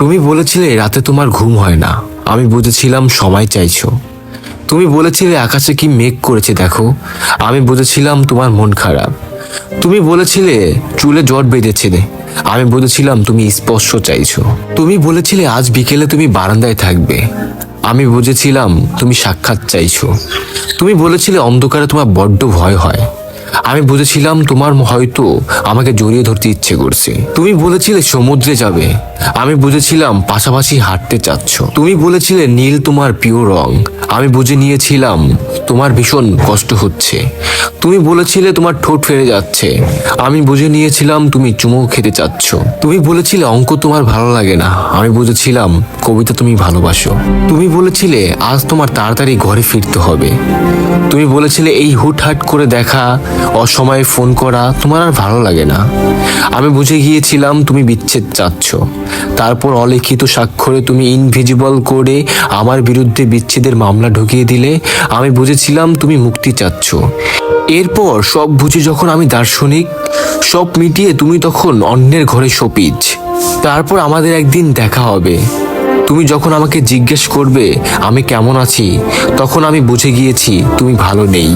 তুমি বলেছিলে রাতে তোমার ঘুম হয় না, আমি বুঝেছিলাম সময় চাইছো। তুমি বলেছিলে আকাশে কি মেঘ করেছে দেখো, আমি বুঝেছিলাম তোমার মন খারাপ। তুমি বলেছিলে চুলে জট বেঁধেছে, আমি বুঝেছিলাম তুমি স্পর্শ চাইছো। তুমি বলেছিলে আজ বিকেলে তুমি বারান্দায় থাকবে, আমি বুঝেছিলাম তুমি সাক্ষাৎ চাইছো। তুমি বলেছিলে অন্ধকারে তোমার বড্ড ভয় হয়, আমি বুঝেছিলাম তোমার হয়তো আমাকে জড়িয়ে ধরতে ইচ্ছে করছে। তুমি বলেছিলে সমুদ্রে যাবে, আমি বুঝেছিলাম পাশাপাশি হাঁটতে চাচ্ছ। তুমি বলেছিলে নীল তোমার প্রিয় রং, আমি বুঝে নিয়েছিলাম তোমার ভীষণ কষ্ট হচ্ছে। তুমি বলেছিলে তোমার ঠোঁট ফেরে যাচ্ছে, আমি বুঝে নিয়েছিলাম তুমি চুমু খেতে চাচ্ছ। তুমি বলেছিলে অঙ্ক তোমার ভালো লাগে না, আমি বুঝেছিলাম কবিতা তুমি ভালোবাসো। তুমি বলেছিলে আজ তোমার তাড়াতাড়ি ঘরে ফিরতে হবে। তুমি বলেছিলে এই হুটহাট করে দেখা, অসময়ে ফোন করা তোমার আর ভালো লাগে না। আমি বুঝে গিয়েছিলাম তুমি বিচ্ছেদ চাচ্ছ। তারপর অলিখিত স্বাক্ষরে তুমি ইনভিজিবল করে আমার বিরুদ্ধে বিচ্ছেদের মামলা ঢুকিয়ে দিলে, আমি বুঝেছিলাম তুমি মুক্তি চাচ্ছ। এরপর সব বুঝে যখন আমি দার্শনিক, সব মিটিয়ে তুমি তখন অন্যের ঘরে শোপিজ। তারপর আমাদের একদিন দেখা হবে। তুমি যখন আমাকে জিজ্ঞেস করবে আমি কেমন আছি, তখন আমি বুঝে গিয়েছি তুমি ভালো নেই।